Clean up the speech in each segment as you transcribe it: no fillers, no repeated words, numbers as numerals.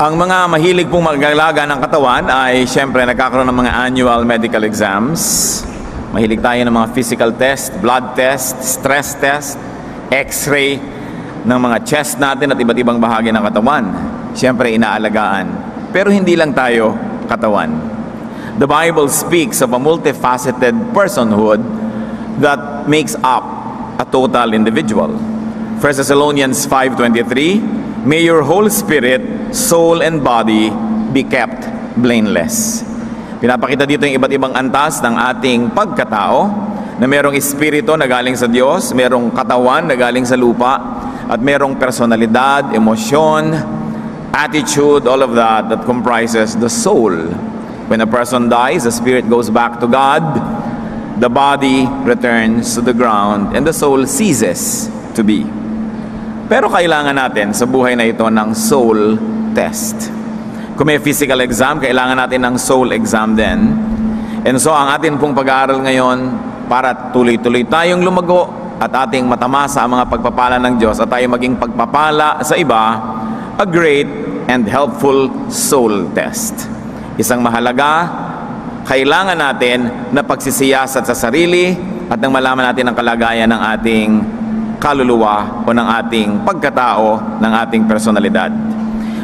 Ang mga mahilig pong mag-alaga ng katawan ay siyempre nagkakaroon ng mga annual medical exams. Mahilig tayo ng mga physical test, blood test, stress test, x-ray ng mga chest natin at iba't ibang bahagi ng katawan. Siyempre inaalagaan. Pero hindi lang tayo katawan. The Bible speaks of a multifaceted personhood that makes up a total individual. 1 Thessalonians 5:23, may your whole spirit, soul, and body be kept blameless. Pinapakita dito yung iba't ibang antas ng ating pagkatao, na merong espiritu na galing sa Diyos, merong katawan na galing sa lupa, at merong personalidad, emosyon, attitude, all of that comprises the soul. When a person dies, the spirit goes back to God, the body returns to the ground, and the soul ceases to be. Pero kailangan natin sa buhay na ito ng soul test. Kung may physical exam, kailangan natin ng soul exam din. And so ang atin pong pag-aaral ngayon para tuloy-tuloy tayong lumago at ating matamasa ang mga pagpapala ng Diyos at tayo maging pagpapala sa iba, a great and helpful soul test. Isang mahalaga, kailangan natin na pagsisiyasat sa sarili at nang malaman natin ang kalagayan ng ating kaluluwa o ng ating pagkatao, ng ating personalidad.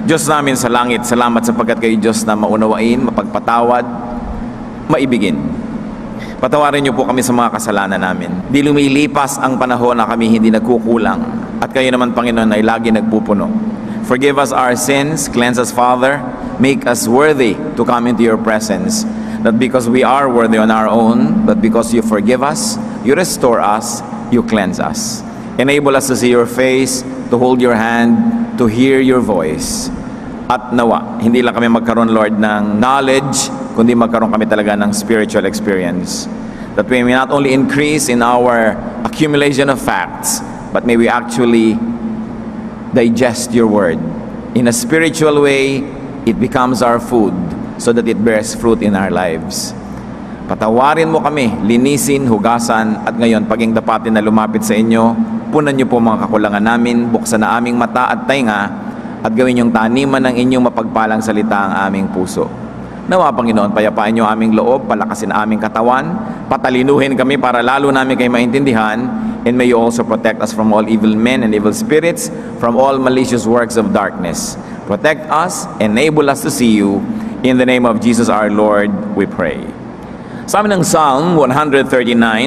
Diyos namin sa langit, salamat sapagkat kayo Diyos na maunawain, mapagpatawad, maibigin. Patawarin niyo po kami sa mga kasalanan namin. Di lumilipas ang panahon na kami hindi nagkukulang at kayo naman Panginoon ay lagi nagpupuno. Forgive us our sins, cleanse us Father, make us worthy to come into your presence. Not because we are worthy on our own, but because you forgive us, you restore us, you cleanse us. Enable us to see your face, to hold your hand, to hear your voice. At nawa, hindi lang kami magkaroon, Lord, ng knowledge, kundi magkaroon kami talaga ng spiritual experience. That we may not only increase in our accumulation of facts, but may we actually digest your word. In a spiritual way, it becomes our food so that it bears fruit in our lives. Patawarin mo kami, linisin, hugasan, at ngayon, paging dapatin na lumapit sa inyo, punan niyo po mga kakulangan namin, buksan na aming mata at tainga, at gawin yung taniman ng inyong mapagpalang salita ang aming puso. Nawa, Panginoon, payapaan niyo aming loob, palakasin aming katawan, patalinuhin kami para lalo namin kayo maintindihan, and may you also protect us from all evil men and evil spirits, from all malicious works of darkness. Protect us, enable us to see you. In the name of Jesus our Lord, we pray. Sa amin ng Psalm 139,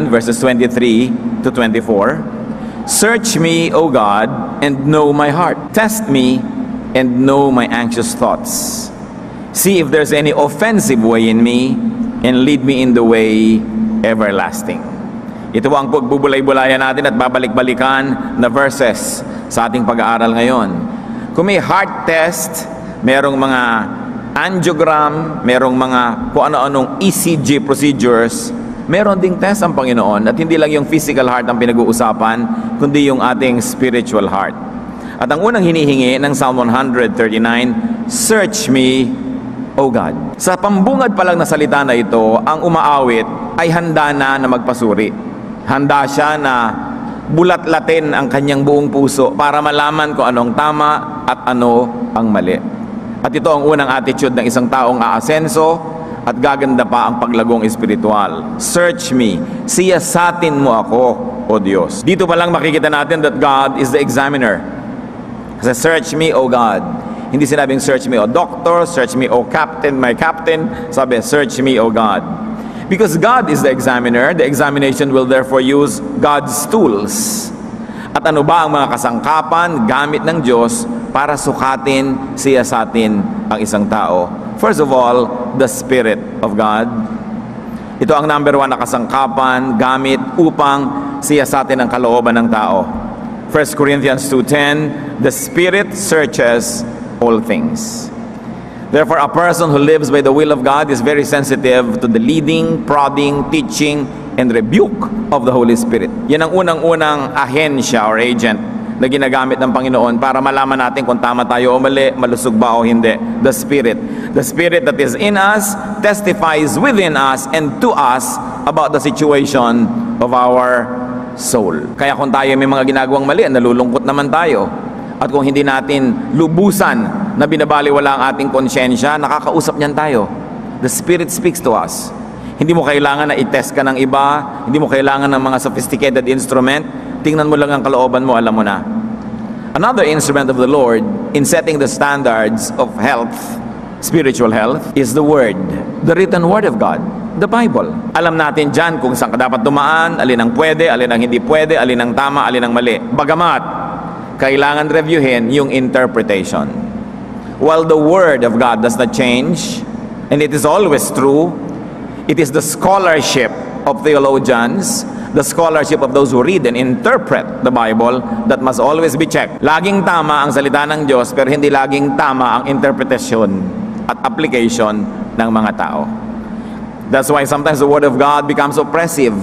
verses 23 to 24, search me, O God, and know my heart. Test me and know my anxious thoughts. See if there's any offensive way in me, and lead me in the way everlasting. Ito ang pagbubulay-bulayan natin at babalik-balikan na verses sa ating pag-aaral ngayon. Kung may heart test, merong mga angiogram, merong mga kung ano-anong ECG procedures, meron ding test ang Panginoon, at hindi lang yung physical heart ang pinag-uusapan, kundi yung ating spiritual heart. At ang unang hinihingi ng Psalm 139, search me, O God. Sa pambungad pa lang na salita na ito, ang umaawit ay handa na magpasuri. Handa siya na bulat-latin ang kanyang buong puso para malaman kung anong tama at ano ang mali. At ito ang unang attitude ng isang taong aasenso at gaganda pa ang paglagong espiritual. Search me, siyasatin mo ako, O Diyos. Dito pa lang makikita natin that God is the examiner. Kasi search me, O God. Hindi sinabing search me, O Doctor, search me, O Captain, my Captain. Sabi, search me, O God. Because God is the examiner, the examination will therefore use God's tools. At ano ba ang mga kasangkapan gamit ng Diyos para sukatin, siyasatin ang isang tao? First of all, the Spirit of God. Ito ang number one na kasangkapan gamit upang siyasatin ang kalooban ng tao. 1 Corinthians 2:10, the Spirit searches all things. Therefore, a person who lives by the will of God is very sensitive to the leading, prodding, teaching, and rebuke of the Holy Spirit. Yan ang unang-unang ahensya or agent na ginagamit ng Panginoon para malaman natin kung tama tayo o mali, malusog ba o hindi. The Spirit. The Spirit that is in us testifies within us and to us about the situation of our soul. Kaya kung tayo may mga ginagawang mali, nalulungkot naman tayo. At kung hindi natin lubusan na binabaliwala ang ating konsyensya, nakakausap niyan tayo. The Spirit speaks to us. Hindi mo kailangan na i-test ka ng iba, hindi mo kailangan ng mga sophisticated instrument. Tingnan mo lang ang kalooban mo, alam mo na. Another instrument of the Lord in setting the standards of health, spiritual health, is the Word, the written Word of God, the Bible. Alam natin dyan kung saan ka dapat dumaan, alin ang pwede, alin ang hindi pwede, alin ang tama, alin ang mali. Bagamat, kailangan reviewin yung interpretation. While the Word of God does not change, and it is always true, it is the scholarship of theologians, the scholarship of those who read and interpret the Bible that must always be checked. Laging tama ang salita ng Diyos, pero hindi laging tama ang interpretasyon at application ng mga tao. That's why sometimes the Word of God becomes oppressive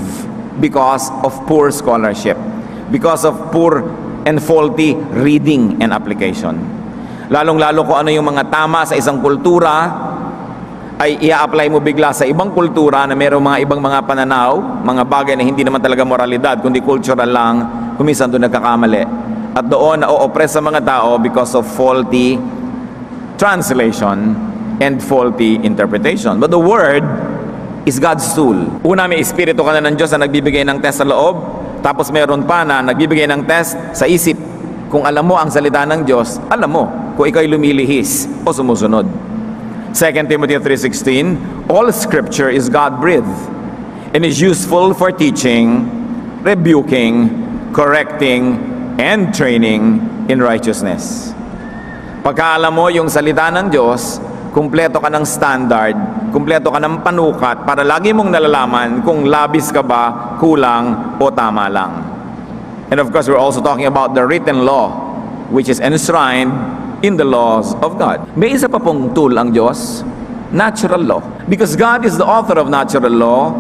because of poor scholarship, because of poor and faulty reading and application. Lalong-lalo kung ano yung mga tama sa isang kultura, ay i-apply mo bigla sa ibang kultura na mayroong mga ibang mga pananaw, mga bagay na hindi naman talaga moralidad, kundi cultural lang, kuminsan doon nagkakamali. At doon na-oppress sa mga tao because of faulty translation and faulty interpretation. But the Word is God's tool. Una, may espiritu ka na ng Diyos na nagbibigay ng test sa loob, tapos meron pa na nagbibigay ng test sa isip. Kung alam mo ang salita ng Diyos, alam mo kung ikaw'y lumilihis o sumusunod. 2 Timothy 3:16, all Scripture is God-breathed and is useful for teaching, rebuking, correcting, and training in righteousness. Pagka alam mo yung salita ng Diyos, kumpleto ka ng standard, kumpleto ka ng panukat para lagi mong nalalaman kung labis ka ba, kulang, o tama lang. And of course, we're also talking about the written law, which is enshrined in the laws of God. May isa pa pong tool ang Diyos, natural law. Because God is the author of natural law,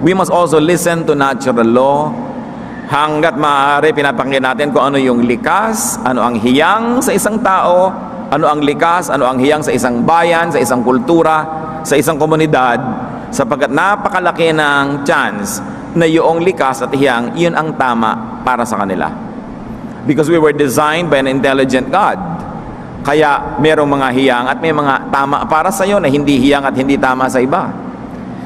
we must also listen to natural law. Hanggat maaari, pinapakinggan natin kung ano yung likas, ano ang hiyang sa isang tao, ano ang likas, ano ang hiyang sa isang bayan, sa isang kultura, sa isang komunidad, sapagkat napakalaki ng chance na yung likas at hiyang, yun ang tama para sa kanila. Because we were designed by an intelligent God. Kaya merong mga hiyang at may mga tama para sa iyo na hindi hiyang at hindi tama sa iba.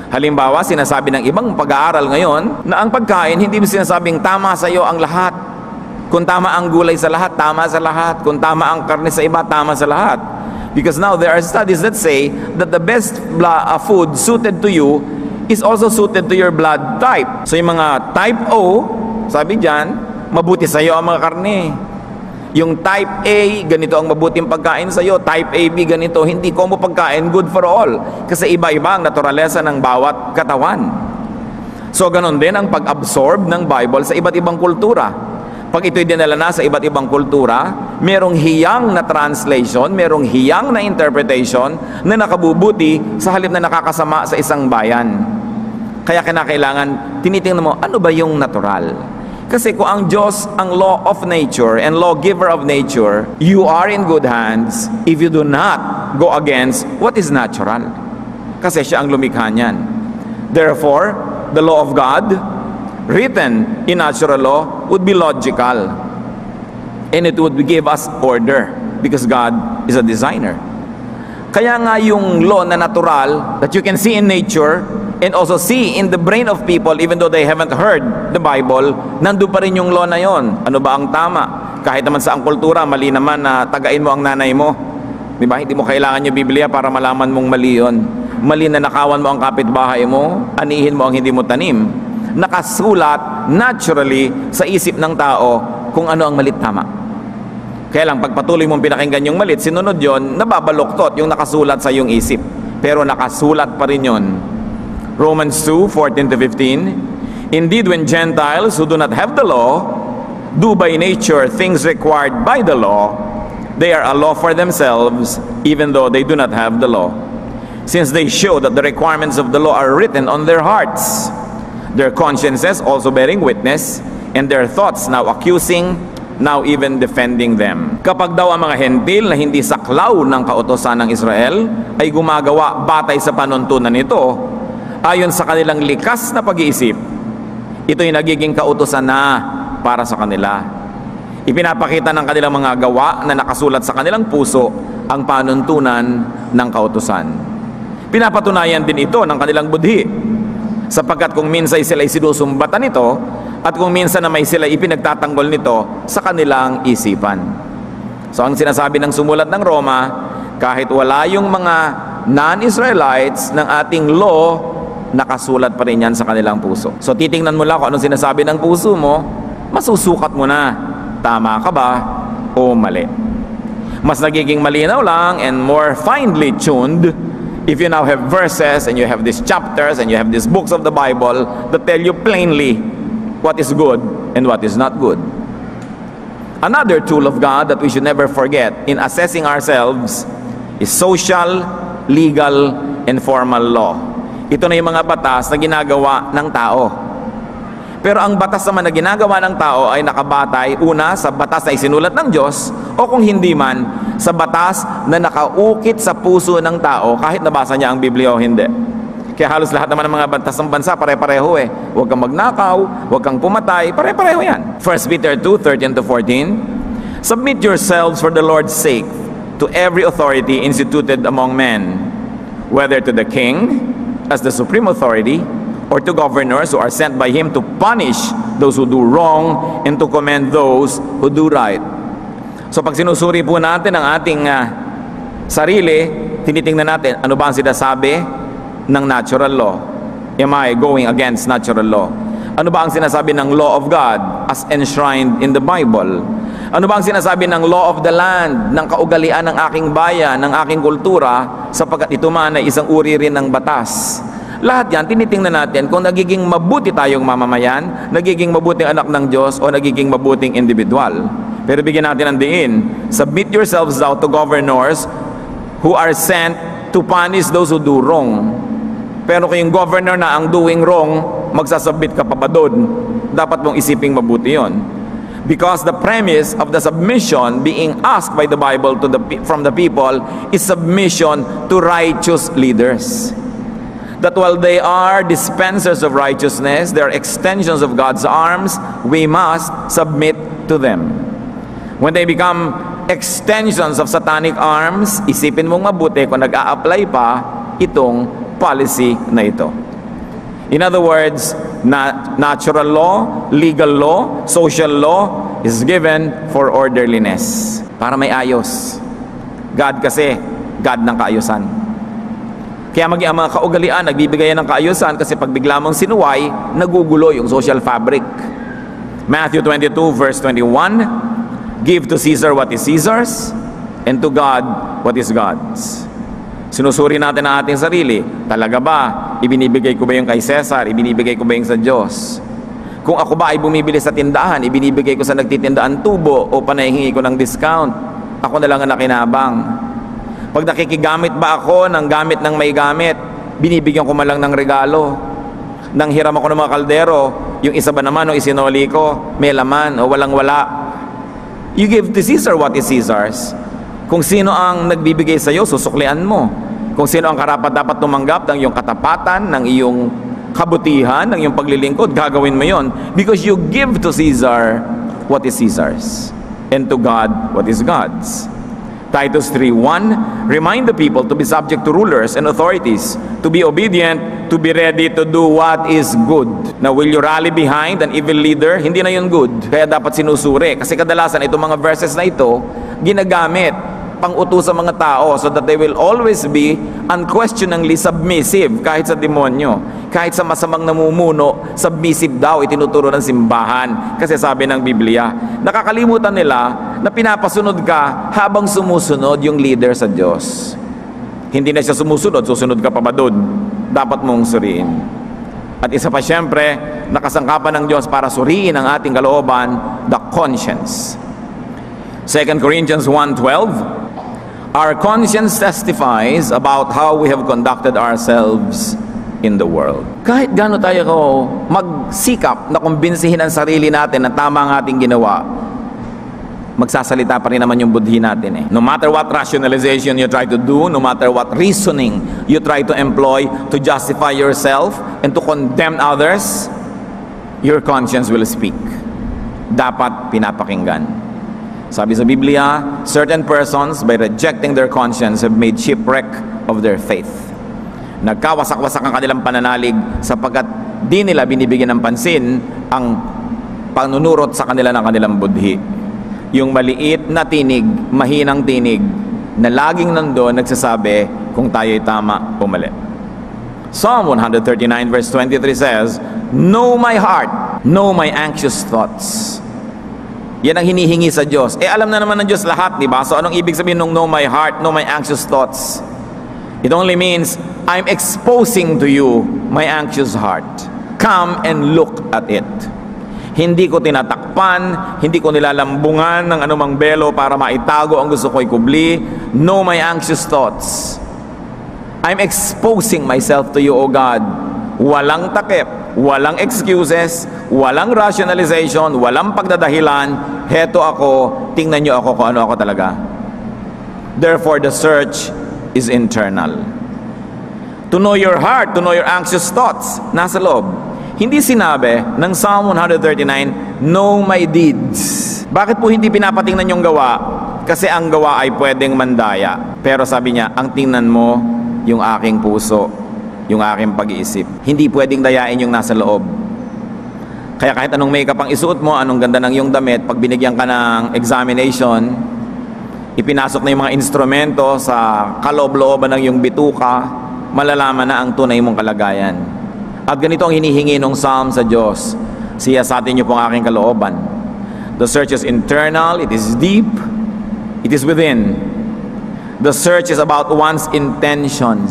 Halimbawa, sinasabi ng ibang pag-aaral ngayon na ang pagkain, hindi mo sinasabing tama sa iyo ang lahat. Kung tama ang gulay sa lahat, tama sa lahat. Kung tama ang karne sa iba, tama sa lahat. Because now there are studies that say that the best food suited to you is also suited to your blood type. So yung mga type O, sabi dyan, mabuti sa iyo ang mga karne. Yung type A, ganito ang mabuting pagkain sa iyo. Type AB, ganito. Hindi combo pagkain, good for all. Kasi iba-iba ang naturalesa ng bawat katawan. So, ganon din ang pag-absorb ng Bible sa iba't ibang kultura. Pag ito'y dinala na sa iba't ibang kultura, merong hiyang na translation, merong hiyang na interpretation na nakabubuti sa halip na nakakasama sa isang bayan. Kaya kinakailangan, tinitingnan mo, ano ba yung natural? Kasi kung ang Diyos ang law of nature and lawgiver of nature, you are in good hands if you do not go against what is natural. Kasi siya ang lumikha niyan. Therefore, the law of God, written in natural law, would be logical. And it would give us order because God is a designer. Kaya nga yung law na natural that you can see in nature and also see in the brain of people even though they haven't heard the Bible, nandun pa rin yung law na yon. Ano ba ang tama? Kahit naman sa ang kultura, mali naman na tagain mo ang nanay mo. Diba? Hindi mo kailangan yung Biblia para malaman mong mali yun. Mali na nakawan mo ang kapitbahay mo, anihin mo ang hindi mo tanim. Nakasulat naturally sa isip ng tao kung ano ang malit tama. Kaya lang, pag patuloy mong pinakinggan yung malit, sinunod yon, nababaluktot yung nakasulat sa iyong isip. Pero nakasulat pa rin yon. Romans 2:14-15, indeed, when Gentiles who do not have the law do by nature things required by the law, they are a law for themselves, even though they do not have the law. Since they show that the requirements of the law are written on their hearts, their consciences also bearing witness, and their thoughts now accusing, now even defending them. Kapag daw ang mga hentil na hindi saklaw ng kautosan ng Israel ay gumagawa batay sa panuntunan nito, ayon sa kanilang likas na pag-iisip, ito'y nagiging kautusan na para sa kanila. Ipinapakita ng kanilang mga gawa na nakasulat sa kanilang puso ang panuntunan ng kautusan. Pinapatunayan din ito ng kanilang budhi, sapagkat kung minsan sila ay sinusumbatan nito at kung minsan naman sila ipinagtatanggol nito sa kanilang isipan. So ang sinasabi ng sumulat ng Roma, kahit wala yung mga non-Israelites ng ating law, nakasulat pa rin yan sa kanilang puso. So titingnan mo lang kung anong sinasabi ng puso mo, masusukat mo na, tama ka ba o mali. Mas nagiging malinaw lang and more finely tuned if you now have verses and you have these chapters and you have these books of the Bible that tell you plainly what is good and what is not good. Another tool of God that we should never forget in assessing ourselves is social, legal, and formal law. Ito na yung mga batas na ginagawa ng tao. Pero ang batas naman na ginagawa ng tao ay nakabatay una sa batas na isinulat ng Diyos o kung hindi man sa batas na nakaukit sa puso ng tao kahit nabasa niya ang Biblia o hindi. Kaya halos lahat naman ng mga batas ng bansa pare-pareho eh. Huwag kang magnakaw, huwag kang pumatay, pare-pareho yan. 1 Peter 2:13-14, submit yourselves for the Lord's sake to every authority instituted among men, whether to the king as the supreme authority or to governors who are sent by him to punish those who do wrong and to commend those who do right. So pag sinusuri po natin ang ating sarili, tinitingnan natin ano ba ang sinasabi ng natural law. Am I going against natural law? Ano ba ang sinasabi ng law of God as enshrined in the Bible? Ano ba ang sinasabi ng law of the land, ng kaugalian ng aking bayan, ng aking kultura, sapagkat ito man ay isang uri rin ng batas? Lahat yan, tinitingnan natin kung nagiging mabuti tayong mamamayan, nagiging mabuting anak ng Diyos, o nagiging mabuting individual. Pero bigyan natin ng diin, submit yourselves thou to governors who are sent to punish those who do wrong. Pero kung yung governor na ang doing wrong, magsasubmit ka pa ba doon? Dapat mong isiping mabuti yon. Because the premise of the submission being asked by the Bible from the people is submission to righteous leaders. That while they are dispensers of righteousness, they are extensions of God's arms, we must submit to them. When they become extensions of satanic arms, isipin mong mabuti kung nag-a-apply pa itong policy na ito. In other words, natural law, legal law, social law is given for orderliness. Para may ayos. God kasi, God ng kaayusan. Kaya ang mga kaugalian, nagbibigay ng kaayusan kasi pag bigla mong sinuway, nagugulo yung social fabric. Matthew 22 verse 21, give to Caesar what is Caesar's, and to God what is God's. Sinusuri natin ang ating sarili. Talaga ba? Ibinibigay ko ba yung kay Cesar? Ibinibigay ko ba yung sa Diyos? Kung ako ba ay bumibili sa tindahan, ibinibigay ko sa nagtitindaan tubo o panahingi ko ng discount? Ako na lang ang nakinabang. Pag nakikigamit ba ako ng gamit ng may gamit, binibigyan ko man lang ng regalo. Nang hiram ako ng mga kaldero, yung isa ba naman o isinoli ko, may laman o walang-wala. You give to Caesar what is Caesar's. Kung sino ang nagbibigay sa iyo, susuklian mo. Kung sino ang karapat dapat tumanggap ng iyong katapatan, ng iyong kabutihan, ng iyong paglilingkod, gagawin mo yon. Because you give to Caesar what is Caesar's, and to God what is God's. Titus 3:1, remind the people to be subject to rulers and authorities, to be obedient, to be ready to do what is good. Now, will you rally behind an evil leader? Hindi na yun good. Kaya dapat sinusuri. Kasi kadalasan, itong mga verses na ito, ginagamit pang-utos sa mga tao so that they will always be unquestioningly submissive kahit sa demonyo. Kahit sa masamang namumuno, submissive daw itinuturo ng simbahan. Kasi sabi ng Biblia, nakakalimutan nila na pinapasunod ka habang sumusunod yung leader sa Diyos. Hindi na siya sumusunod, susunod ka pa ba doon? Dapat mong suriin. At isa pa siyempre, nakasangkapan ng Diyos para suriin ang ating kalooban, the conscience. 2 Corinthians 1:12, our conscience testifies about how we have conducted ourselves in the world. Kahit gaano tayo magsikap na kumbinsihin ang sarili natin na tama ang ating ginawa, magsasalita pa rin naman yung budhi natin eh. No matter what rationalization you try to do, no matter what reasoning you try to employ to justify yourself and to condemn others, your conscience will speak. Dapat pinapakinggan. Sabi sa Biblia, certain persons, by rejecting their conscience, have made shipwreck of their faith. Nagkawasak-wasak ang kanilang pananalig sapagkat di nila binibigyan ng pansin ang panunurot sa kanila ng kanilang budhi. Yung maliit na tinig, mahinang tinig, na laging nandoon nagsasabi kung tayo'y tama o mali. Psalm 139 verse 23 says, "Know my heart, know my anxious thoughts." Yan ang hinihingi sa Diyos. Alam na naman ng Diyos lahat, di ba? So anong ibig sabihin ng know my heart, know my anxious thoughts? It only means, I'm exposing to you my anxious heart. Come and look at it. Hindi ko tinatakpan, hindi ko nilalambungan ng anumang belo para maitago ang gusto ko ikubli. Know my anxious thoughts. I'm exposing myself to you, O God. Walang takip, walang excuses, walang rationalization, walang pagdadahilan. Heto ako, tingnan nyo ako kung ano ako talaga. Therefore, the search is internal. To know your heart, to know your anxious thoughts, nasa loob. Hindi sinabi ng Psalm 139, know my deeds. Bakit po hindi pinapatingnan yung gawa? Kasi ang gawa ay pwedeng mandaya. Pero sabi niya, ang tingnan mo yung aking puso, yung aking pag-iisip. Hindi pwedeng dayain yung nasa loob. Kaya kahit anong makeup ang isuot mo, anong ganda ng yung damit, pag binigyan ka ng examination, ipinasok na yung mga instrumento sa kaloob-looban ng yung bituka, malalaman na ang tunay mong kalagayan. At ganito ang hinihingi ng Psalm sa Diyos. Siyasatin niyo po ang aking kalooban. The search is internal, it is deep, it is within. The search is about one's intentions,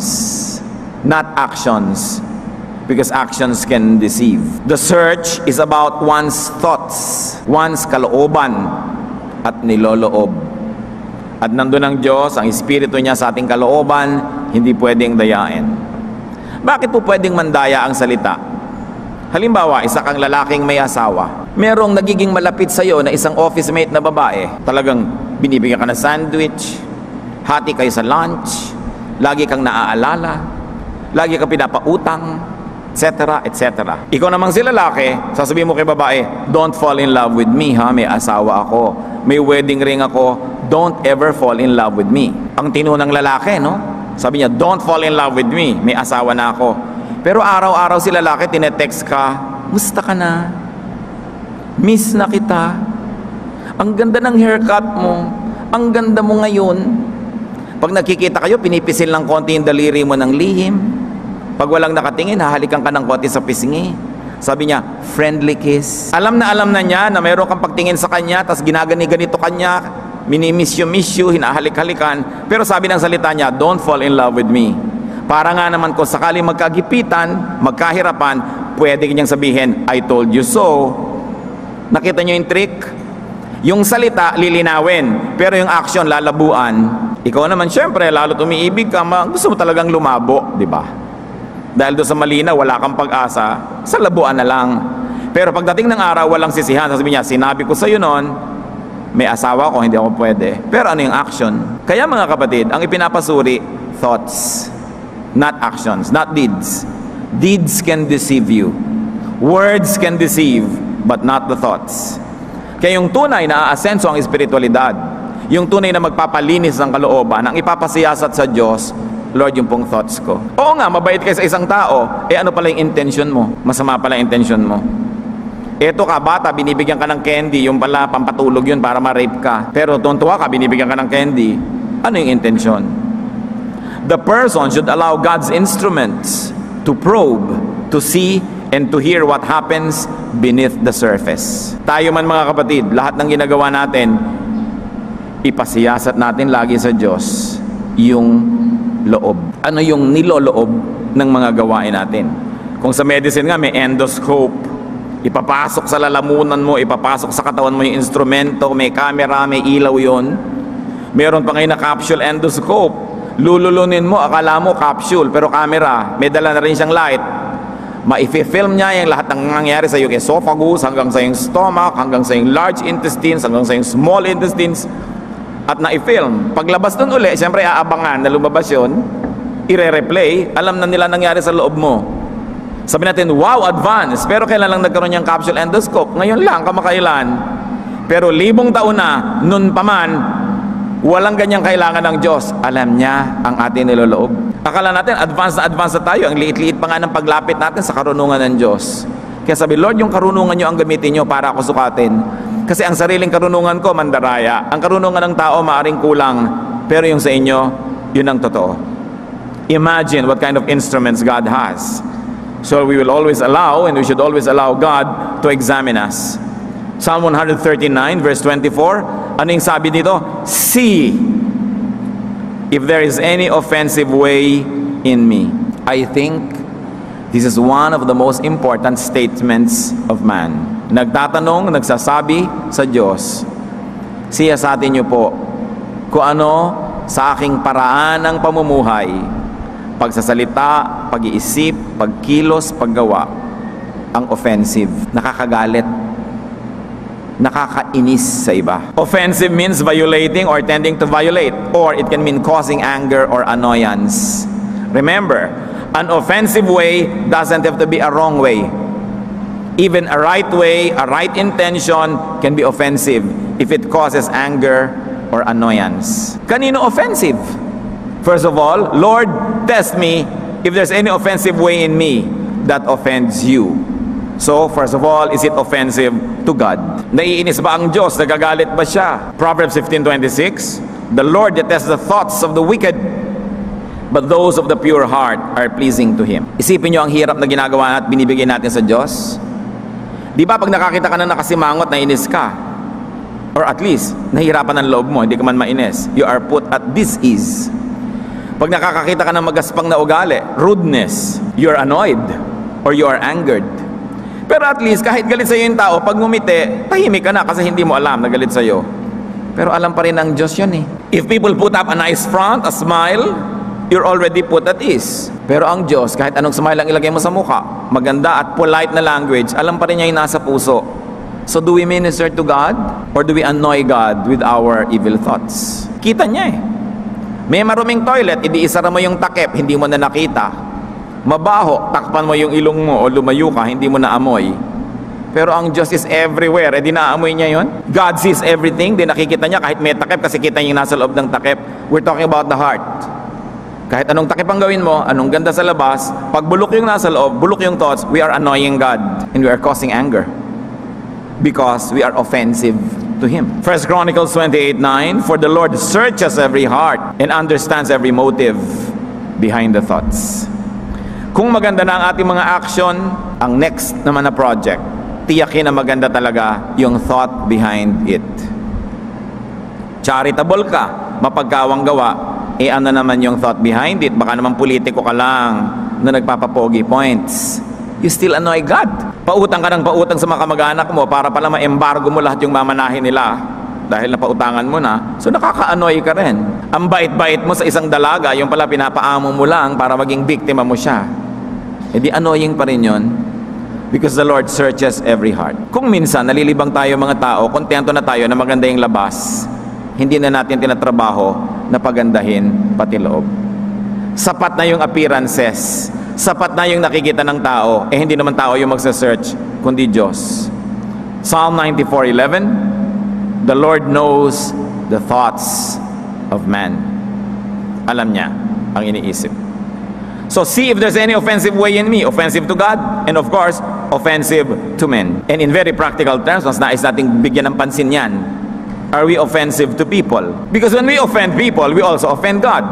not actions, because actions can deceive. The search is about one's thoughts, one's kalooban at niloloob. At nandun ang Diyos, ang Espiritu niya sa ating kalooban, hindi pwedeng dayain. Bakit po pwedeng mandaya ang salita? Halimbawa, isa kang lalaking may asawa. Merong nagiging malapit sa iyo na isang office mate na babae. Talagang binibigyan ka ng sandwich, hati kayo sa lunch, lagi kang naaalala, lagi kang pinapautang, etc., etc. Ikaw namang si lalaki, sasabihin mo kay babae, don't fall in love with me, ha? May asawa ako, may wedding ring ako, don't ever fall in love with me. Ang tinunang lalaki, no? Sabi niya, don't fall in love with me, may asawa na ako. Pero araw-araw si lalaki, tinetext ka, musta ka na? Miss na kita. Ang ganda ng haircut mo. Ang ganda mo ngayon. Pag nakikita kayo, pinipisil ng konti yung daliri mo ng lihim. Pag walang nakatingin, hahalikan ka ng konti sa pisngi. Sabi niya, friendly kiss. Alam na niya na mayroon kang pagtingin sa kanya, tas ginagani-ganito kanya, minimiss you, hinahalik-halikan. Pero sabi ng salita niya, don't fall in love with me. Para nga naman kung sakaling magkagipitan, magkahirapan, pwede kanyang sabihin, I told you so. Nakita niyo yung trick? Yung salita, lilinawin. Pero yung action, lalabuan. Ikaw naman, syempre, lalo umiibig ka, gusto mo talagang lumabo, di ba? Dahil doon sa malina, wala kang pag-asa, sa labuan na lang. Pero pagdating ng araw, walang sisihan. Sasabihin niya, sinabi ko sa'yo noon, may asawa ko, hindi ako pwede. Pero ano yung action? Kaya mga kapatid, ang ipinapasuri, thoughts, not actions, not deeds. Deeds can deceive you. Words can deceive, but not the thoughts. Kaya yung tunay na aasenso ang espiritualidad, yung tunay na magpapalinis ng kalooban, ang ipapasiyasat sa Diyos, Lord, yung pong thoughts ko. Oo nga, mabait kayo sa isang tao, ano pala yung intention mo? Masama pala yung intention mo. Eto ka, bata, binibigyan ka ng candy, yung pala pampatulog yun para ma-rape ka. Pero tuntua ka, binibigyan ka ng candy. Ano yung intention? The person should allow God's instruments to probe, to see, and to hear what happens beneath the surface. Tayo man mga kapatid, lahat ng ginagawa natin, ipasiyasat natin lagi sa Diyos yung loob. Ano yung niloloob ng mga gawain natin? Kung sa medicine nga, may endoscope. Ipapasok sa lalamunan mo, ipapasok sa katawan mo yung instrumento, may camera, may ilaw yon. Meron pa ngayon na capsule endoscope. Lululunin mo, akala mo capsule, pero camera, may dala na rin siyang light. Maifi-film niya yung lahat ng nangyayari sa iyong esophagus, hanggang sa iyong stomach, hanggang sa iyong large intestines, hanggang sa iyong small intestines, at na-i-film. Paglabas dun uli, siyempre aabangan na lumabas yun, ire-replay, alam na nila nangyari sa loob mo. Sabi natin, wow, advance. Pero kailan lang nagkaroon niyang capsule endoscope? Ngayon lang, kamakailan. Pero 1,000 taon na, nun pa man, walang ganyang kailangan ng Diyos. Alam niya ang ating niloloob. Akala natin, advance na tayo. Ang liit-liit pa nga ng paglapit natin sa karunungan ng Diyos. Kaya sabi, Lord, yung karunungan nyo ang gamitin nyo para ako sukatin. Kasi ang sariling karunungan ko, mandaraya. Ang karunungan ng tao, maaring kulang. Pero yung sa inyo, yun ang totoo. Imagine what kind of instruments God has. So we will always allow, and we should always allow God to examine us. Psalm 139 verse 24, ano yung sabi dito? See if there is any offensive way in me. I think this is one of the most important statements of man. Nagtatanong, nagsasabi sa Diyos, siyasatin niyo po kung ano sa aking paraan ng pamumuhay, pagsasalita, pag-iisip, pagkilos, paggawa, ang offensive, nakakagalit, nakakainis sa iba. Offensive means violating or tending to violate, or it can mean causing anger or annoyance. Remember, an offensive way doesn't have to be a wrong way. Even a right way, a right intention can be offensive if it causes anger or annoyance. Kanino offensive? First of all, Lord, test me if there's any offensive way in me that offends you. So, first of all, is it offensive to God? Naiinis ba ang Diyos? Nagagalit ba siya? Proverbs 15:26, the Lord detests the thoughts of the wicked, but those of the pure heart are pleasing to Him. Isipin nyo ang hirap na ginagawa at binibigay natin sa Diyos. Di ba pag nakakita ka ng nakasimangot, nainis ka? Or at least, nahihirapan ang loob mo, hindi ka man mainis. You are put at dis-ease. Pag nakakakita ka ng magaspang na ugali, rudeness, you're annoyed or you are angered. Pero at least, kahit galit sa'yo yung tao, pag ngumiti, tahimik ka na kasi hindi mo alam na galit sa'yo. Pero alam pa rin ng Diyos yun eh. If people put up a nice front, a smile, you're already put at ease. Pero ang Diyos, kahit anong smile ang ilagay mo sa mukha, maganda at polite na language, alam pa rin niya yung nasa puso. So do we minister to God? Or do we annoy God with our evil thoughts? Kita niya eh. May maruming toilet, idi-isara mo yung takip, hindi mo na nakita. Mabaho, takpan mo yung ilong mo o lumayo ka, hindi mo na amoy. Pero ang Diyos is everywhere. Eh, di naamoy niya yon. God sees everything. Di nakikita niya kahit may takip kasi kita niya yung nasa loob ng takip. We're talking about the heart. Kahit anong takip ang gawin mo, anong ganda sa labas, pag bulok yung nasa loob, bulok yung thoughts, we are annoying God. And we are causing anger. Because we are offensive to Him. 1 Chronicles 28:9, for the Lord searches every heart and understands every motive behind the thoughts. Kung maganda na ang ating mga action, ang next naman na project, tiyakin na maganda talaga yung thought behind it. Charitable ka, mapagkawang gawa, ano naman yung thought behind it? Baka naman politiko ka lang na nagpapapogi points. You still annoy God. Pautang ka ng pautang sa mga kamag-anak mo para pala ma-embargo mo lahat yung mamanahin nila dahil napautangan mo na. So nakaka-annoy ka rin. Ang bait-bait mo sa isang dalaga, yung pala pinapaamo mo lang para maging biktima mo siya. Di annoying pa rin yun because the Lord searches every heart. Kung minsan nalilibang tayo mga tao, kontento na tayo na maganda yung labas, hindi na natin tinatrabaho na pagandahin pati loob. Sapat na yung appearances, sapat na yung nakikita ng tao, hindi naman tao yung magsa-search, kundi Diyos. Psalm 94:11, the Lord knows the thoughts of man. Alam niya ang iniisip. So see if there's any offensive way in me, offensive to God, and of course, offensive to men. And in very practical terms, mas nais nating bigyan ng pansin yan. Are we offensive to people? Because when we offend people, we also offend God.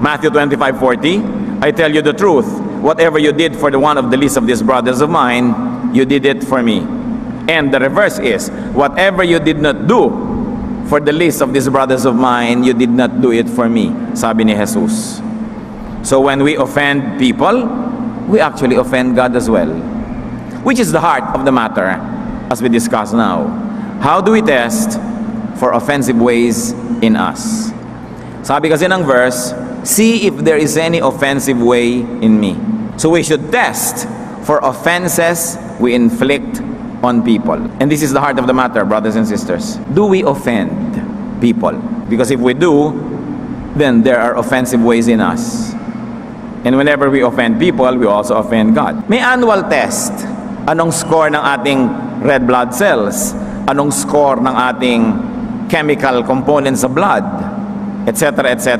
Matthew 25:40, I tell you the truth, whatever you did for the one of the least of these brothers of mine, you did it for me. And the reverse is, whatever you did not do for the least of these brothers of mine, you did not do it for me. Sabi ni Jesus. So when we offend people, we actually offend God as well. Which is the heart of the matter, as we discuss now. How do we test for offensive ways in us? Sabi kasi ng verse, see if there is any offensive way in me. So we should test for offenses we inflict on people. And this is the heart of the matter, brothers and sisters. Do we offend people? Because if we do, then there are offensive ways in us. And whenever we offend people, we also offend God. May annual test. Anong score ng ating red blood cells? anong score ng ating chemical components sa blood, etc., etc.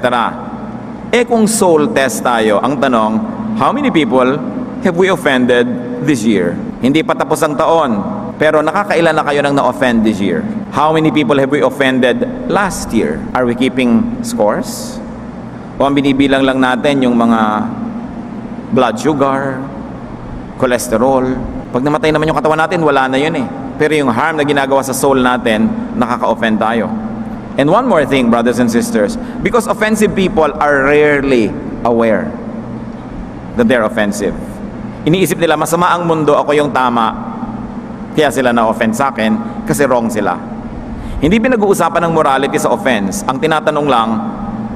Kung soul test tayo, ang tanong, how many people have we offended this year? Hindi pa tapos ang taon, pero nakakailan na kayo nang na-offend this year? How many people have we offended last year? Are we keeping scores? O ang binibilang lang natin yung mga blood sugar, cholesterol? Pag namatay naman yung katawan natin, wala na yun eh. Pero yung harm na ginagawa sa soul natin, nakaka-offend tayo. And one more thing, brothers and sisters, because offensive people are rarely aware that they're offensive. Iniisip nila, masama ang mundo, ako yung tama, kaya sila na-offend sa akin kasi wrong sila. Hindi pinag-uusapan ng morality sa offense. Ang tinatanong lang,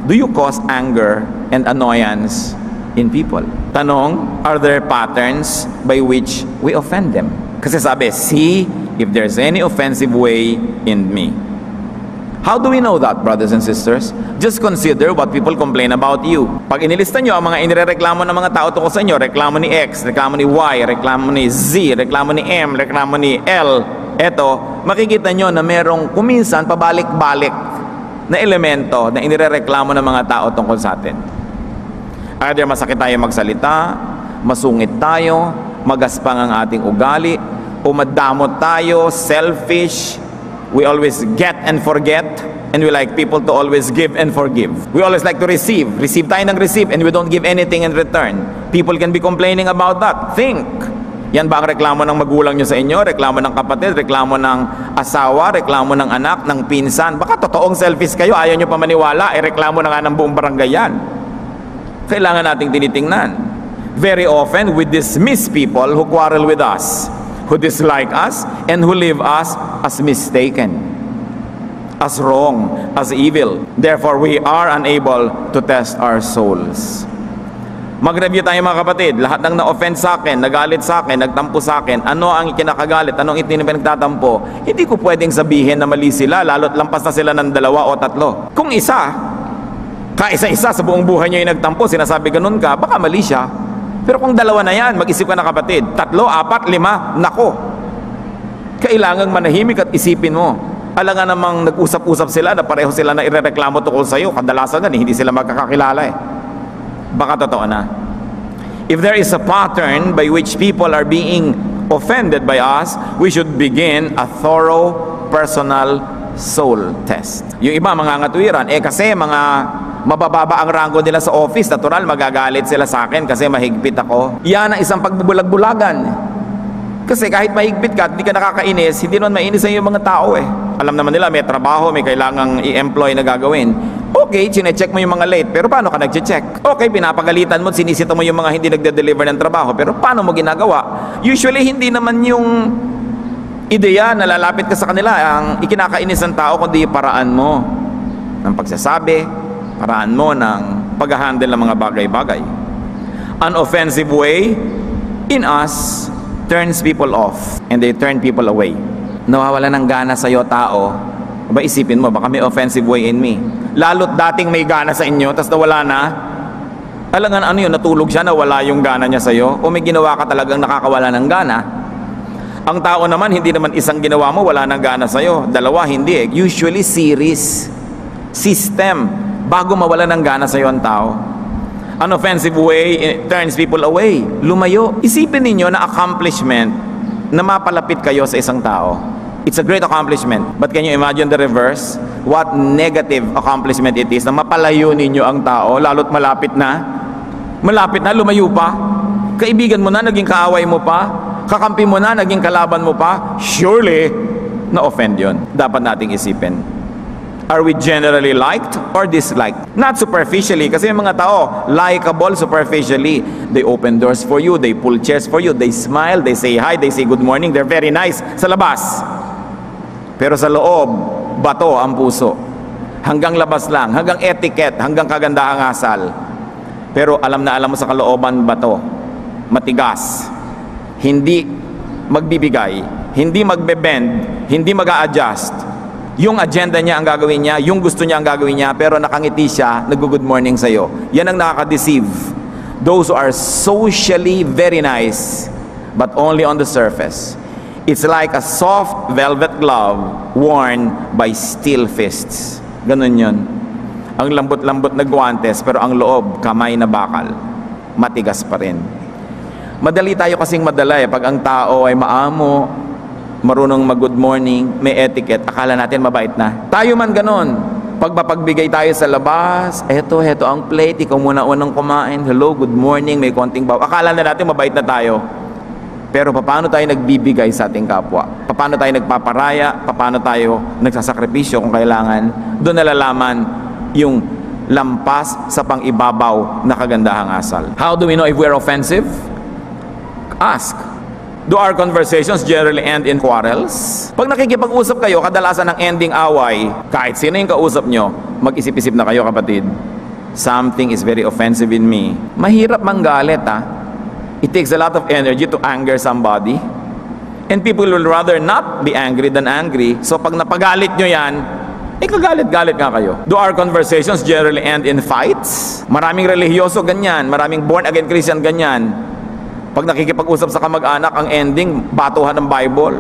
do you cause anger and annoyance in people? Tanong, are there patterns by which we offend them? Kasi sabi, see if there's any offensive way in me. How do we know that, brothers and sisters? Just consider what people complain about you. Pag inilista nyo ang mga inireklamo ng mga tao tungkol sa inyo, reklamo ni X, reklamo ni Y, reklamo ni Z, reklamo ni M, reklamo ni L, eto, makikita nyo na merong kuminsan pabalik-balik na elemento na inireklamo ng mga tao tungkol sa atin. Either masakit tayo magsalita, masungit tayo, magaspang ang ating ugali, o madamot tayo, selfish, we always get and forget, and we like people to always give and forgive. We always like to receive. Receive tayo ng receive and we don't give anything in return. People can be complaining about that. Think. Yan ba ang reklamo ng magulang nyo sa inyo? Reklamo ng kapatid? Reklamo ng asawa? Reklamo ng anak? Ng pinsan? Baka totoong selfish kayo, ayaw nyo pa maniwala, reklamo na nga ng buong barangay yan. Kailangan nating tinitingnan. Very often, we dismiss people who quarrel with us, who dislike us, and who leave us as mistaken, as wrong, as evil. Therefore, we are unable to test our souls. Mag-review tayo mga kapatid. Lahat ng na-offend sa akin, nagalit sa akin, nagtampo sa akin, ano ang ikinakagalit, anong itinipinagtatampo, hindi ko pwedeng sabihin na mali sila, lalo't lampas na sila ng 2 o 3. Kung isa, kaisa-isa sa buong buhay niya yung nagtampo, sinasabi ganun ka, baka mali siya. Pero kung 2 na yan, mag-isip ka na kapatid, 3, 4, 5, nako. Kailangang manahimik at isipin mo. Alangan namang nag-usap-usap sila na pareho sila na irereklamo tungkol sa'yo. Kadalasan gan, hindi sila magkakakilala eh. Baka totoo na. If there is a pattern by which people are being offended by us, we should begin a thorough personal soul test. Yung iba mga ngatwiran, kasi mga mabababa ang rango nila sa office, natural magagalit sila sa akin kasi mahigpit ako. Yan ang isang pagbubulag-bulagan. Kasi kahit mahigpit ka at hindi ka nakakainis, hindi naman mainis sa yung mga tao eh. Alam naman nila may trabaho, may kailangang i-employ na gagawin. Okay, chinecheck mo yung mga late, pero paano ka nagche-check? Okay, pinapagalitan mo, sinisita mo yung mga hindi nagde-deliver ng trabaho, pero paano mo ginagawa? Usually hindi naman yung ideya na lalapit ka sa kanila ang ikinakainis ng tao, kundi paraan mo ng pagsasabi, paraan mo ng pag-handle ng mga bagay-bagay. An offensive way in us turns people off and they turn people away. Nawawala ng gana sa'yo tao, ba isipin mo, baka may offensive way in me. Lalo't dating may gana sa inyo, tas nawala na, alangan ano yun, natulog siya, nawala yung gana niya sa'yo, o may ginawa ka talagang nakakawala ng gana. Ang tao naman, hindi naman isang ginawa mo, wala ng gana sa'yo. 2, hindi eh. Usually series, system, bago mawala ng gana sa'yo ang tao. An offensive way, it turns people away. Lumayo. Isipin ninyo na accomplishment na mapalapit kayo sa isang tao. It's a great accomplishment. But can you imagine the reverse? What negative accomplishment it is na mapalayo ninyo ang tao, lalo't malapit na, lumayo pa. Kaibigan mo na, naging kaaway mo pa. Kakampi mo na, naging kalaban mo pa. Surely, na-offend yun. Dapat nating isipin. Are we generally liked or disliked? Not superficially, kasi yung mga tao, likable superficially. They open doors for you, they pull chairs for you, they smile, they say hi, they say good morning, they're very nice sa labas. Pero sa loob, bato ang puso. Hanggang labas lang, hanggang etiquette, hanggang kagandahang asal. Pero alam na alam mo sa kalooban, bato. Matigas. Hindi magbibigay, hindi magbe-bend, hindi mag-a-adjust. Yung agenda niya ang gagawin niya, yung gusto niya ang gagawin niya, pero nakangiti siya, nag-good morning sa'yo. Yan ang nakaka-deceive. Those who are socially very nice, but only on the surface. It's like a soft velvet glove worn by steel fists. Ganun yun. Ang lambot-lambot na guwantes, pero ang loob, kamay na bakal. Matigas pa rin. Madali tayo kasing madala eh. Pag ang tao ay maamo, marunong mag-good morning, may etiquette, akala natin mabait na. Tayo man ganun. Pag mapagbigay tayo sa labas, heto ang plate, ikaw muna unang kumain, hello, good morning, may konting baw. Akala na natin mabait na tayo. Pero paano tayo nagbibigay sa ating kapwa? Paano tayo nagpaparaya? Paano tayo nagsasakripisyo kung kailangan? Doon nalalaman yung lampas sa pang-ibabaw na kagandahang asal. How do we know if we're offensive? Ask. Do our conversations generally end in quarrels? Pag nakikipag-usap kayo, kadalasan ng ending away, kahit sino yung kausap nyo, mag-isip-isip na kayo, kapatid. Something is very offensive in me. Mahirap manggalit, It takes a lot of energy to anger somebody. And people will rather not be angry than angry. So pag napagalit nyo yan, kagalit-galit nga kayo. Do our conversations generally end in fights? Maraming relihiyoso ganyan. Maraming born-again Christian ganyan. Pag nakikipag-usap sa kamag-anak, ang ending, batuhan ng Bible.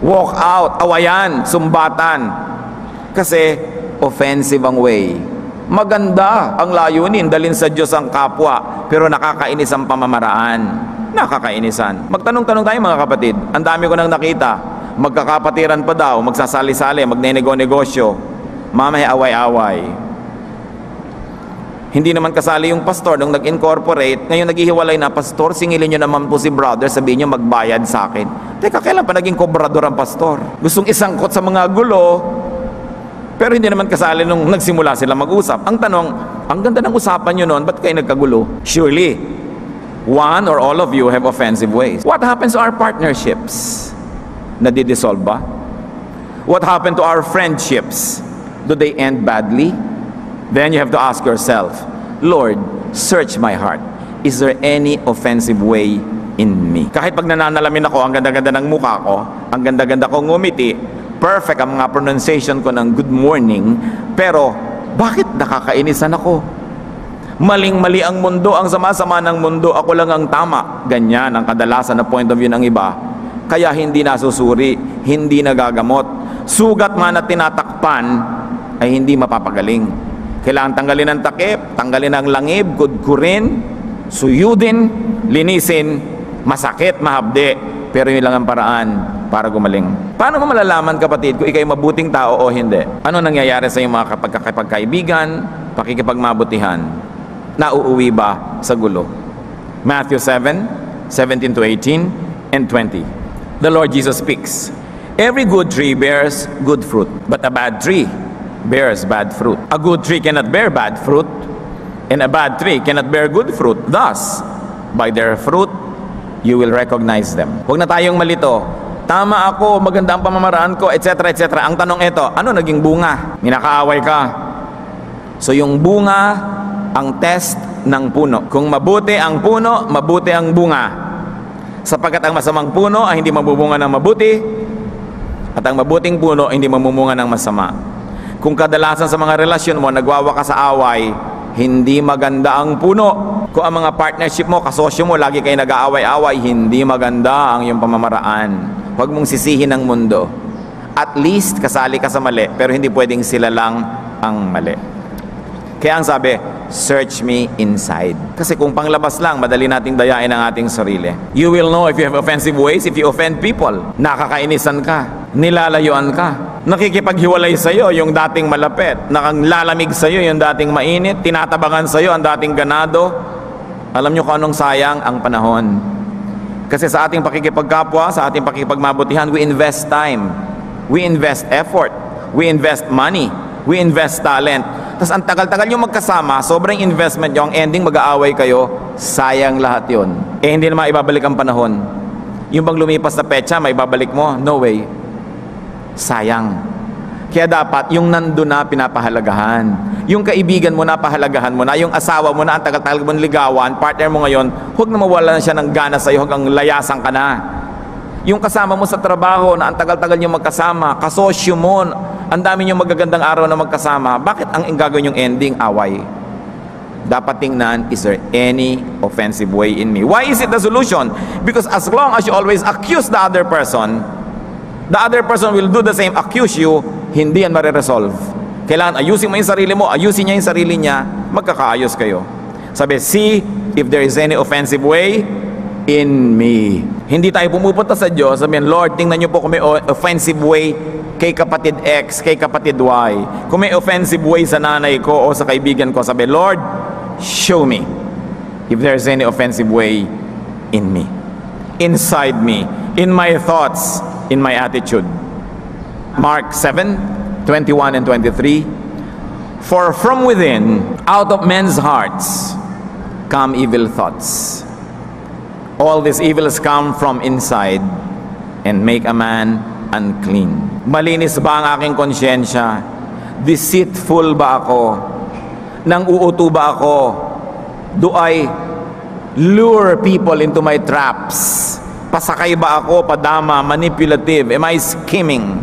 Walk out, awayan, sumbatan. Kasi offensive ang way. Maganda ang layunin, dalhin sa Diyos ang kapwa, pero nakakainis ang pamamaraan. Nakakainisan. Magtanong-tanong tayo mga kapatid. Ang dami ko nang nakita. Magkakapatiran pa daw, magsasali-sali, magnenego-negosyo. Mamaya away-away. Hindi naman kasali yung pastor nung nag-incorporate. Ngayon naghihiwalay na, pastor, singilin nyo naman po si brother, sabihin nyo magbayad sa akin. Teka, kailan pa naging kobrador ang pastor? Gustong isangkot sa mga gulo, pero hindi naman kasali nung nagsimula sila mag-usap. Ang tanong, ang ganda ng usapan nyo noon, ba't kayo nagkagulo? Surely, one or all of you have offensive ways. What happens to our partnerships? Nadidissolve ba? What happened to our friendships? Do they end badly? Then you have to ask yourself, Lord, search my heart. Is there any offensive way in me? Kahit pag nananalamin ako, ang ganda-ganda ng mukha ko, ang ganda-ganda ko ngumiti, perfect ang mga pronunciation ko ng good morning, pero bakit nakakainisan ako? Maling-mali ang mundo, ang sama-sama ng mundo, ako lang ang tama. Ganyan ang kadalasan na point of view ng iba. Kaya hindi nasusuri, hindi nagagamot. Sugat man na tinatakpan ay hindi mapapagaling. Kailangan tanggalin ang takip, tanggalin ang langib, kudkurin, suyudin, linisin, masakit, mahabdi. Pero yun lang ang paraan para gumaling. Paano mo malalaman, kapatid, kung ikay mabuting tao o hindi? Ano nangyayari sa iyong mga kapagkaibigan, pakikipagmabutihan? Nauuwi ba sa gulo? Matthew 7:17 to 18 and 20. The Lord Jesus speaks, every good tree bears good fruit, but a bad tree bears bad fruit. A good tree cannot bear bad fruit, and a bad tree cannot bear good fruit. Thus, by their fruit, you will recognize them. Huwag na tayong malito. Tama ako, maganda ang pamamaraan ko, etc. etc. Ang tanong ito, ano naging bunga? Ninakaaway ka. So yung bunga, ang test ng puno. Kung mabuti ang puno, mabuti ang bunga. Sapagkat ang masamang puno ay hindi mabubunga ng mabuti, at ang mabuting puno ay hindi mamumunga ng masama. Kung kadalasan sa mga relasyon mo, nagwawakas sa away, hindi maganda ang puno. Kung ang mga partnership mo, kasosyo mo, lagi kayo nag-aaway-away, hindi maganda ang iyong pamamaraan. Huwag mong sisihin ang mundo. At least, kasali ka sa mali, pero hindi pwedeng sila lang ang mali. Kaya ang sabi, search me inside. Kasi kung panglabas lang, madali nating dayain ang ating sarili. You will know if you have offensive ways, if you offend people. Nakakainisan ka, nilalayuan ka. Nakikipaghiwalay sa'yo yung dating malapit. Nakalalamig sa'yo yung dating mainit. Tinatabangan sa'yo ang dating ganado. Alam nyo kung anong sayang ang panahon. Kasi sa ating pakikipagkapwa, sa ating pakikipagmabutihan, we invest time. We invest effort. We invest money. We invest talent. Tapos ang tagal-tagal nyo magkasama, sobrang investment nyo, ang ending mag-aaway kayo, sayang lahat yon. Hindi naman ibabalik ang panahon. Yung bang lumipas na petsa, may babalik mo? No way. Sayang. Kaya dapat yung nandun na pinapahalagahan. Yung kaibigan mo na pahalagahan mo na, yung asawa mo na ang tagal-tagal mo ligawan, partner mo ngayon, huwag na mawala na siya ng gana sa'yo hanggang layasan ka na. Yung kasama mo sa trabaho na ang tagal-tagal nyo magkasama, kasosyo mo, ang dami nyo magagandang araw na magkasama, bakit ang gagawin yung ending? Away. dapat tingnan, is there any offensive way in me? Why is it the solution? Because as long as you always accuse the other person will do the same, accuse you, hindi yan mariresolve. Kailangan ayusin mo yung sarili mo, ayusin niya yung sarili niya, magkakaayos kayo. Sabi, see if there is any offensive way in me. Hindi tayo pumupunta sa Diyos, sabihin, Lord, tingnan niyo po kung may offensive way kay kapatid X, kay kapatid Y. Kung may offensive way sa nanay ko o sa kaibigan ko, sabi, Lord, show me if there's any offensive way in me, inside me, in my thoughts, in my attitude. Mark 7:21 and 23. For from within, out of men's hearts, come evil thoughts. All these evils come from inside and make a man unclean. Malinis ba ang aking konsyensya? Deceitful ba ako? Nang uuto ba ako? Do I lure people into my traps? Pasakay ba ako? Padama? Manipulative? Am I scheming?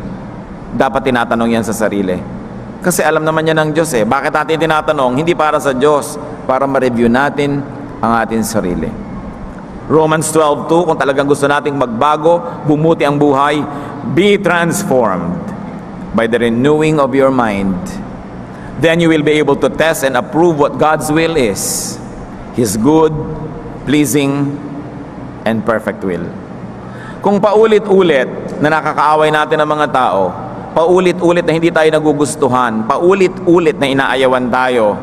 Dapat tinatanong yan sa sarili. Kasi alam naman yan ng Diyos eh. Bakit natin tinatanong? Hindi para sa Diyos. Para ma-review natin ang ating sarili. Romans 12:2, kung talagang gusto nating magbago, bumuti ang buhay, be transformed by the renewing of your mind. Then you will be able to test and approve what God's will is, His good, pleasing, and perfect will. Kung paulit-ulit na nakakaaway natin ang mga tao, paulit-ulit na hindi tayo nagugustuhan, paulit-ulit na inaayawan tayo,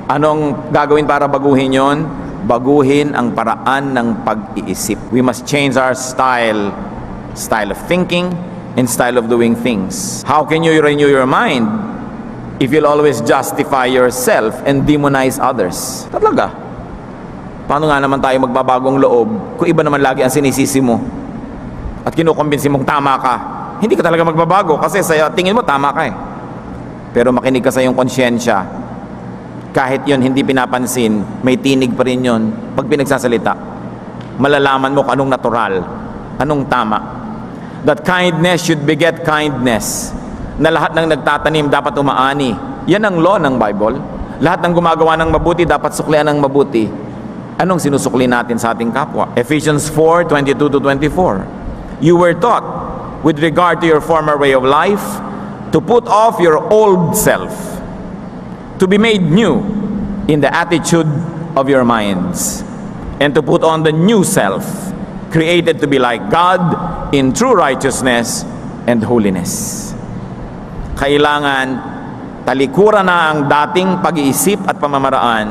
anong gagawin para baguhin yon? Baguhin ang paraan ng pag-iisip. We must change our style of thinking and style of doing things. How can you renew your mind if you'll always justify yourself and demonize others? Talaga. Paano nga naman tayo magbabagong loob kung iba naman lagi ang sinisisi mo at kinukumbinsi mong tama ka? Hindi ka talaga magbabago kasi sa tingin mo tama ka eh. Pero makinig ka sa iyong konsyensya. Kahit yon hindi pinapansin, may tinig pa rin yon pag pinagsasalita. Malalaman mo kung anong natural, anong tama. That kindness should beget kindness. Na lahat ng nagtatanim dapat umaani. Yan ang law ng Bible. Lahat ng gumagawa ng mabuti dapat suklian ng mabuti. Anong sinusukli natin sa ating kapwa? Ephesians 4:22-24. You were taught with regard to your former way of life to put off your old self, to be made new in the attitude of your minds, and to put on the new self, created to be like God in true righteousness and holiness. Kailangan talikuran na ang dating pag-iisip at pamamaraan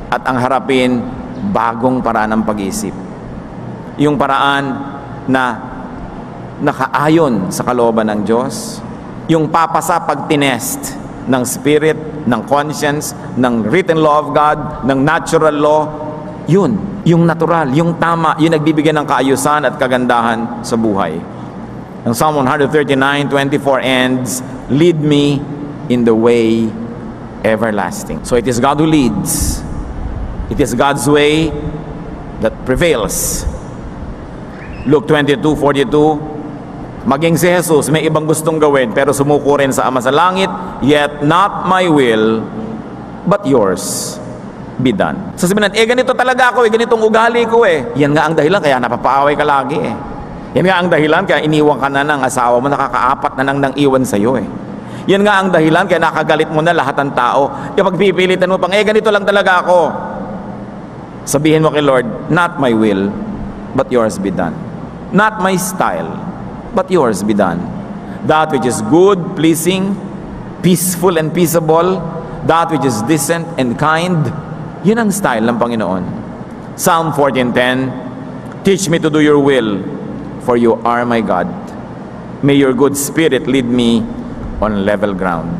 at ang harapin bagong paraan ng pag-iisip. Yung paraan na nakaayon sa kalooban ng Diyos, yung papasa pag tinest ng spirit, ng conscience, ng written law of God, ng natural law, yun, yung natural, yung tama, yung nagbibigay ng kaayusan at kagandahan sa buhay. Ang Psalm 139:24 ends, lead me in the way everlasting. So it is God who leads. It is God's way that prevails. Luke 22:42, maging si Jesus may ibang gustong gawin pero sumuko rin sa Ama sa langit, yet not my will but yours be done. So sabihin natin, ganito talaga ako, ganitong ugali ko eh. Yan nga ang dahilan kaya napapaaway ka lagi eh. Yan nga ang dahilan kaya iniwan ka na ng asawa mo, nakakaapat na nang iwan sa'yo eh. Yan nga ang dahilan kaya nakagalit mo na lahat ng tao. Kapag pipilitan mo pang, ganito lang talaga ako. Sabihin mo kay Lord, not my will but yours be done. Not my style but yours be done. That which is good, pleasing, peaceful and peaceable, that which is decent and kind, yun ang style ng Panginoon. Psalm 14:10, teach me to do your will, for you are my God. May your good spirit lead me on level ground.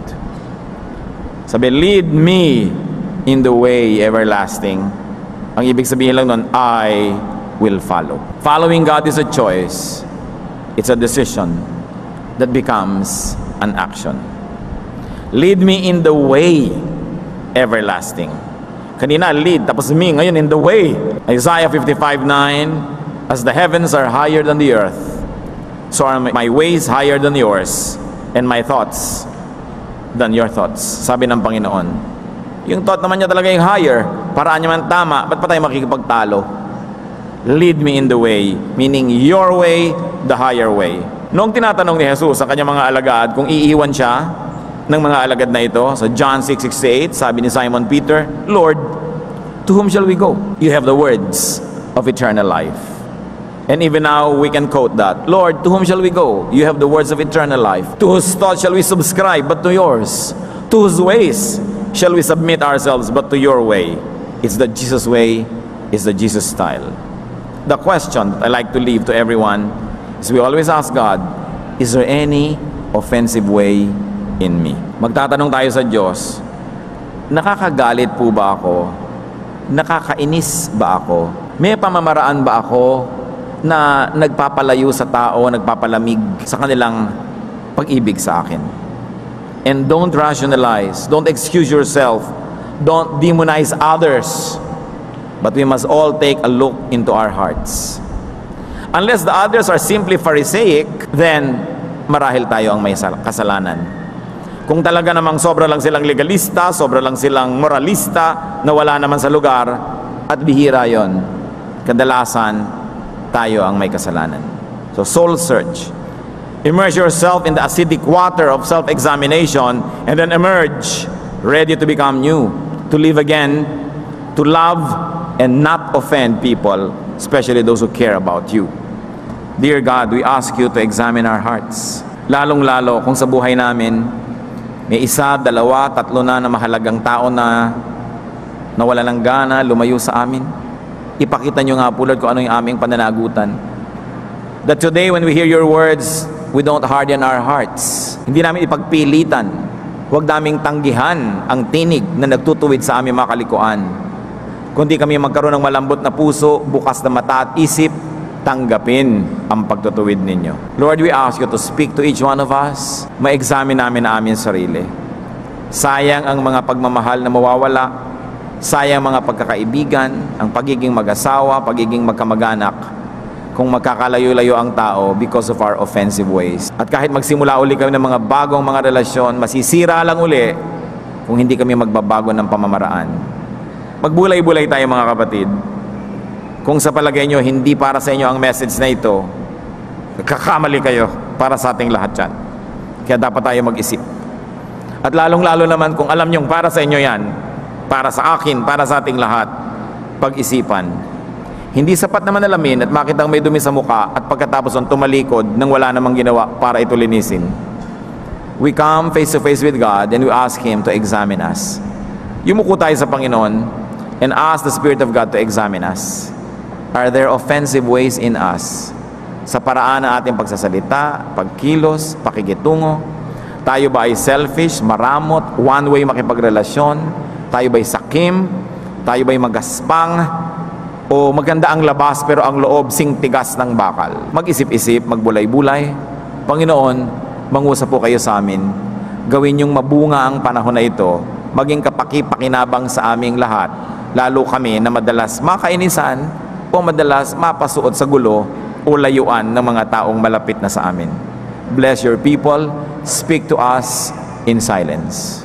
Sabi, lead me in the way everlasting. Ang ibig sabihin lang nun, I will follow. Following God is a choice. It's a decision that becomes an action. Lead me in the way everlasting. Kanina, lead, tapos me, ngayon in the way. Isaiah 55:9, as the heavens are higher than the earth, so are my ways higher than yours, and my thoughts than your thoughts. Sabi ng Panginoon. Yung thought naman niya talaga yung higher. Paraan niya man tama, ba't pa tayo makikipagtalo? Lead me in the way, meaning your way, the higher way. Noong tinatanong ni Jesus sa kanyang mga alagad kung iiwan siya ng mga alagad na ito, sa John 6:68, sabi ni Simon Peter, Lord, to whom shall we go? You have the words of eternal life. And even now, we can quote that. Lord, to whom shall we go? You have the words of eternal life. To whose thoughts shall we subscribe but to yours? To whose ways shall we submit ourselves but to your way? It's the Jesus way, it's the Jesus style. The question I like to leave to everyone is we always ask God, is there any offensive way in me? Magtatanong tayo sa Diyos, nakakagalit po ba ako? Nakakainis ba ako? May pamamaraan ba ako na nagpapalayo sa tao, nagpapalamig sa kanilang pag-ibig sa akin? And don't rationalize, don't excuse yourself, don't demonize others, but we must all take a look into our hearts. Unless the others are simply Pharisaic, then marahil tayo ang may kasalanan. Kung talaga namang sobra lang silang legalista, sobra lang silang moralista, na wala naman sa lugar, at bihira yon, kadalasan tayo ang may kasalanan. So soul search. Immerse yourself in the acidic water of self-examination and then emerge, ready to become new, to live again, to love and not offend people, especially those who care about you. Dear God, we ask you to examine our hearts. Lalong-lalo kung sa buhay namin, may isa, dalawa, tatlo na mahalagang tao na nawala ng gana, lumayo sa amin. Ipakita nyo nga po, Lord, kung ano yung aming pananagutan. That today, when we hear your words, we don't harden our hearts. Hindi namin ipagpilitan. Huwag naming tanggihan ang tinig na nagtutuwid sa aming mga kalikuan. Kundi kami magkaroon ng malambot na puso, bukas na mata at isip, tanggapin ang pagtutuwid ninyo. Lord, we ask you to speak to each one of us. Ma-examine namin ang aming sarili. Sayang ang mga pagmamahal na mawawala. Sayang mga pagkakaibigan, ang pagiging mag-asawa, pagiging magkamag-anak, kung magkakalayo-layo ang tao because of our offensive ways. At kahit magsimula uli kami ng mga bagong mga relasyon, masisira lang uli kung hindi kami magbabago ng pamamaraan. Magbulay-bulay tayo mga kapatid. Kung sa palagay nyo, hindi para sa inyo ang message na ito, kakamali kayo para sa ating lahat yan. Kaya dapat tayo mag-isip. At lalong-lalo naman kung alam nyo para sa inyo yan, para sa akin, para sa ating lahat, pag-isipan. Hindi sapat naman alamin at makitang may dumi sa muka at pagkatapos ang tumalikod nang wala namang ginawa para ito linisin. We come face to face with God and we ask Him to examine us. Yumuko tayo sa Panginoon and ask the Spirit of God to examine us. Are there offensive ways in us? Sa paraan ng ating pagsasalita, pagkilos, pakikitungo, tayo ba ay selfish, maramot, one-way makipagrelasyon? Tayo ba'y sakim? Tayo ba'y magaspang? O maganda ang labas pero ang loob sing tigas ng bakal? Mag-isip-isip, magbulay-bulay. Panginoon, mangusap po kayo sa amin. Gawin yung mabunga ang panahon na ito. Maging kapaki-pakinabang sa aming lahat. Lalo kami na madalas makainisan o madalas mapasuot sa gulo o layuan ng mga taong malapit na sa amin. Bless your people. Speak to us in silence.